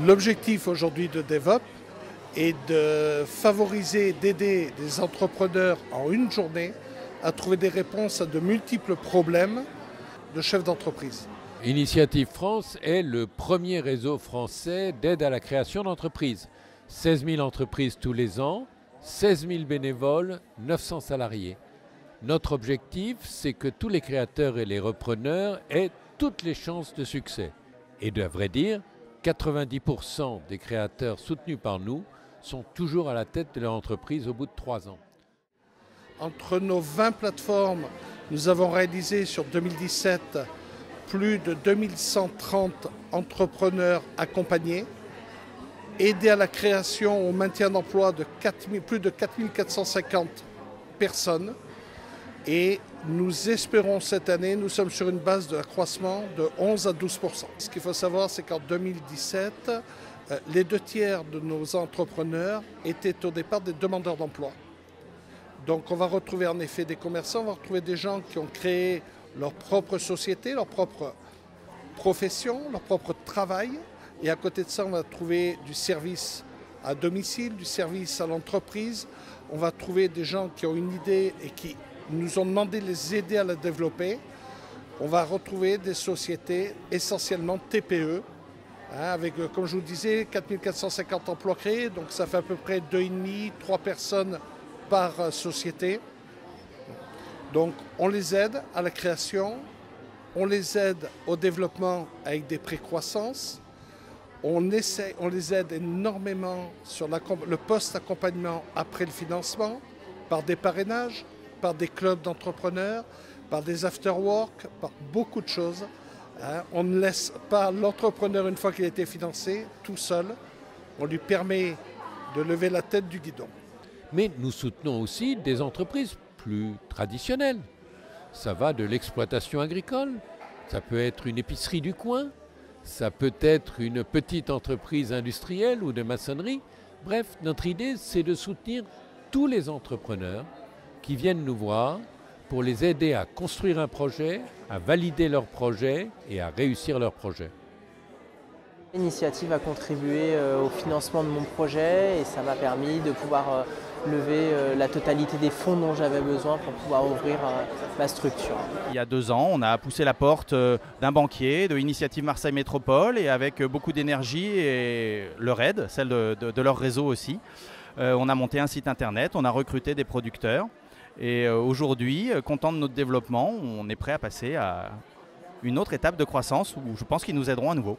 L'objectif aujourd'hui de DevUp est de favoriser, d'aider des entrepreneurs en une journée à trouver des réponses à de multiples problèmes de chefs d'entreprise. Initiative France est le premier réseau français d'aide à la création d'entreprises. 16 000 entreprises tous les ans, 16 000 bénévoles, 900 salariés. Notre objectif, c'est que tous les créateurs et les repreneurs aient toutes les chances de succès. Et à vrai dire, 90% des créateurs soutenus par nous sont toujours à la tête de leur entreprise au bout de 3 ans. Entre nos 20 plateformes, nous avons réalisé sur 2017 plus de 2130 entrepreneurs accompagnés, aidés à la création, au maintien d'emploi de plus de 4450 personnes. Et nous espérons cette année, nous sommes sur une base d'accroissement de 11 à 12%. Ce qu'il faut savoir, c'est qu'en 2017, les 2/3 de nos entrepreneurs étaient au départ des demandeurs d'emploi. Donc on va retrouver en effet des commerçants, on va retrouver des gens qui ont créé leur propre société, leur propre profession, leur propre travail. Et à côté de ça, on va trouver du service à domicile, du service à l'entreprise. On va trouver des gens qui ont une idée et qui nous ont demandé de les aider à la développer. On va retrouver des sociétés essentiellement TPE, avec, comme je vous disais, 4450 emplois créés, donc ça fait à peu près 2,5, 3 personnes par société. Donc on les aide à la création, on les aide au développement avec des pré-croissances, on les aide énormément sur le post-accompagnement après le financement, par des parrainages, par des clubs d'entrepreneurs, par des after-work, par beaucoup de choses. On ne laisse pas l'entrepreneur, une fois qu'il a été financé, tout seul. On lui permet de lever la tête du guidon. Mais nous soutenons aussi des entreprises plus traditionnelles. Ça va de l'exploitation agricole, ça peut être une épicerie du coin, ça peut être une petite entreprise industrielle ou de maçonnerie. Bref, notre idée, c'est de soutenir tous les entrepreneurs qui viennent nous voir pour les aider à construire un projet, à valider leur projet et à réussir leur projet. L'initiative a contribué au financement de mon projet et ça m'a permis de pouvoir lever la totalité des fonds dont j'avais besoin pour pouvoir ouvrir ma structure. Il y a 2 ans, on a poussé la porte d'un banquier, de Initiative Marseille Métropole, et avec beaucoup d'énergie et leur aide, celle de leur réseau aussi, on a monté un site internet, on a recruté des producteurs et aujourd'hui, content de notre développement, on est prêt à passer à une autre étape de croissance où je pense qu'ils nous aideront à nouveau.